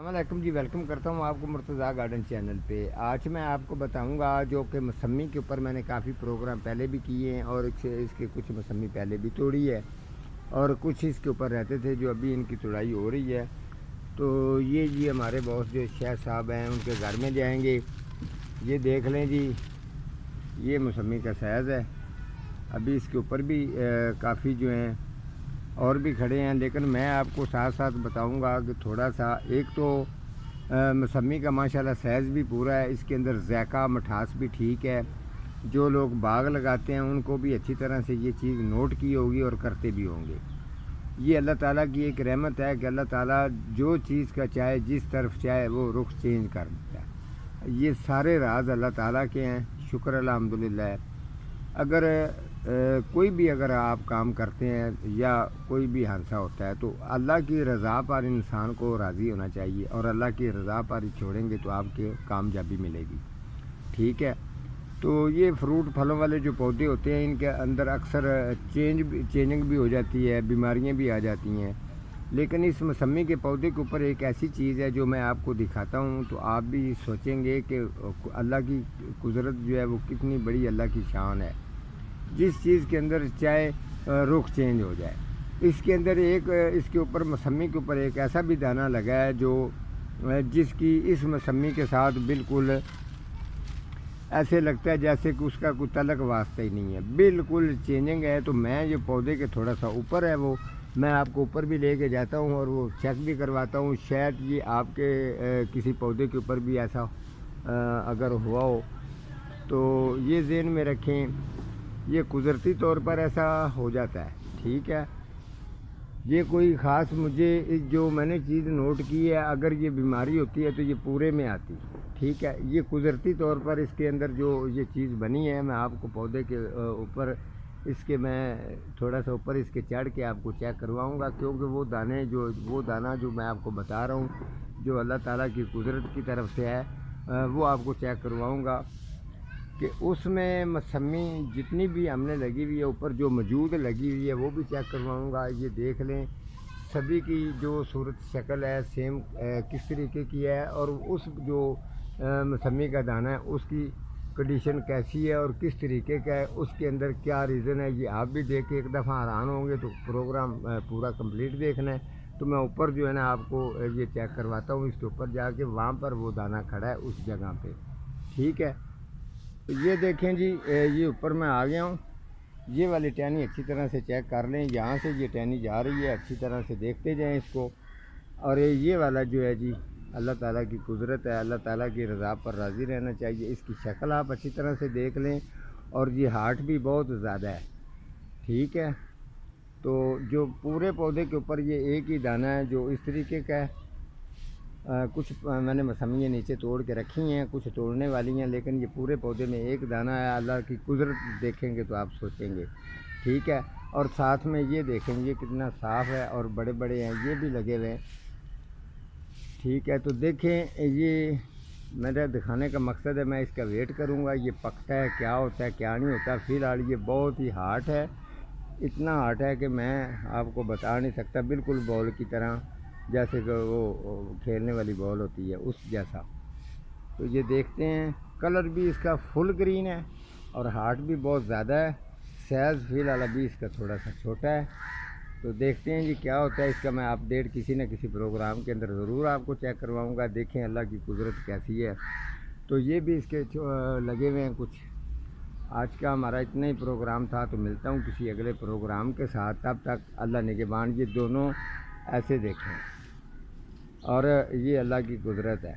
अस्सलामुअलैकुम जी, वेलकम करता हूँ आपको मुर्तज़ा गार्डन चैनल पे। आज मैं आपको बताऊँगा जो कि मौसमी के ऊपर मैंने काफ़ी प्रोग्राम पहले भी किए हैं और इसके कुछ मौसमी पहले भी तोड़ी है और कुछ इसके ऊपर रहते थे जो अभी इनकी तोड़ाई हो रही है। तो ये जी हमारे बॉस जो शेख साहब हैं उनके घर में जाएंगे। ये देख लें जी, ये मौसमी का साइज़ है। अभी इसके ऊपर भी काफ़ी जो हैं और भी खड़े हैं, लेकिन मैं आपको साथ साथ बताऊंगा कि थोड़ा सा एक तो मौसमी का माशाल्लाह साइज़ भी पूरा है, इसके अंदर ज़ायका मिठास भी ठीक है। जो लोग बाग लगाते हैं उनको भी अच्छी तरह से ये चीज़ नोट की होगी और करते भी होंगे। ये अल्लाह ताला की एक रहमत है कि अल्लाह ताला जो चीज़ का चाहे जिस तरफ चाहे वो रुख चेंज कर देता है। ये सारे राज अल्लाह ताला के हैं, शुक्र अल्हम्दुलिल्लाह। अगर कोई भी अगर आप काम करते हैं या कोई भी हादसा होता है तो अल्लाह की रज़ा पर इंसान को राज़ी होना चाहिए और अल्लाह की रज़ा पर छोड़ेंगे तो आपके कामयाबी मिलेगी। ठीक है। तो ये फ्रूट फलों वाले जो पौधे होते हैं इनके अंदर अक्सर चेंजिंग भी हो जाती है, बीमारियां भी आ जाती हैं। लेकिन इस मौसमी के पौधे के ऊपर एक ऐसी चीज़ है जो मैं आपको दिखाता हूँ तो आप भी सोचेंगे कि अल्लाह की कुदरत जो है वो कितनी बड़ी अल्लाह की शान है। जिस चीज़ के अंदर चाहे रुख चेंज हो जाए। इसके अंदर एक इसके ऊपर मौसमी के ऊपर एक ऐसा भी दाना लगा है जो जिसकी इस मौसमी के साथ बिल्कुल ऐसे लगता है जैसे कि उसका कोई तलक वास्ता ही नहीं है, बिल्कुल चेंजिंग है। तो मैं ये पौधे के थोड़ा सा ऊपर है वो मैं आपको ऊपर भी लेके जाता हूँ और वो चेक भी करवाता हूँ। शायद ये आपके किसी पौधे के ऊपर भी ऐसा अगर हुआ हो तो ये ज़हन में रखें, ये कुदरती तौर पर ऐसा हो जाता है। ठीक है। ये कोई ख़ास मुझे जो मैंने चीज़ नोट की है, अगर ये बीमारी होती है तो ये पूरे में आती। ठीक है। ये कुदरती तौर पर इसके अंदर जो ये चीज़ बनी है, मैं आपको पौधे के ऊपर इसके मैं थोड़ा सा ऊपर इसके चढ़ के आपको चेक करवाऊंगा, क्योंकि वो दाना जो मैं आपको बता रहा हूँ जो अल्लाह ताला की कुदरत की तरफ से है, वो आपको चेक करवाऊंगा कि उसमें मौसमी जितनी भी हमने लगी हुई है ऊपर जो मौजूद लगी हुई है वो भी चेक करवाऊंगा। ये देख लें सभी की जो सूरत शक्ल है सेम किस तरीके की है और उस जो मौसमी का दाना है उसकी कंडीशन कैसी है और किस तरीके का है, उसके अंदर क्या रीज़न है, ये आप भी देख के एक दफ़ा हैरान होंगे। तो प्रोग्राम पूरा कंप्लीट देखना है तो मैं ऊपर जो है ना आपको ये चेक करवाता हूँ। इसके ऊपर जाके वहाँ पर वो दाना खड़ा है उस जगह पे। ठीक है। तो ये देखें जी, ये ऊपर मैं आ गया हूँ। ये वाली टहनी अच्छी तरह से चेक कर लें, यहाँ से ये टहनी जा रही है, अच्छी तरह से देखते जाएं इसको। और ये वाला जो है जी अल्लाह ताला की कुदरत है, अल्लाह ताला की रज़ा पर राज़ी रहना चाहिए। इसकी शक्ल आप अच्छी तरह से देख लें और ये हार्ट भी बहुत ज़्यादा है। ठीक है। तो जो पूरे पौधे के ऊपर ये एक ही दाना है जो इस तरीके का है। कुछ मैंने मौसमियाँ नीचे तोड़ के रखी हैं, कुछ तोड़ने वाली हैं, लेकिन ये पूरे पौधे में एक दाना है। अल्लाह की कुदरत देखेंगे तो आप सोचेंगे। ठीक है। और साथ में ये देखेंगे कितना साफ़ है और बड़े बड़े हैं, ये भी लगे हुए हैं। ठीक है। तो देखें, ये मेरा दिखाने का मकसद है, मैं इसका वेट करूँगा ये पकता है क्या होता है क्या नहीं होता। फ़िलहाल ये बहुत ही हार्ड है, इतना हार्ड है कि मैं आपको बता नहीं सकता, बिल्कुल बॉल की तरह, जैसे कि वो खेलने वाली बॉल होती है उस जैसा। तो ये देखते हैं, कलर भी इसका फुल ग्रीन है और हार्ट भी बहुत ज़्यादा है। साइज़ फ़िलहाल अभी इसका थोड़ा सा छोटा है। तो देखते हैं जी क्या होता है इसका। मैं अपडेट किसी न किसी प्रोग्राम के अंदर ज़रूर आपको चेक करवाऊँगा। देखें अल्लाह की कुदरत कैसी है। तो ये भी इसके लगे हुए हैं कुछ। आज का हमारा इतना ही प्रोग्राम था, तो मिलता हूँ किसी अगले प्रोग्राम के साथ। तब तक अल्लाह निगहबान। ये दोनों ऐसे देखें और ये अल्लाह की कुदरत है।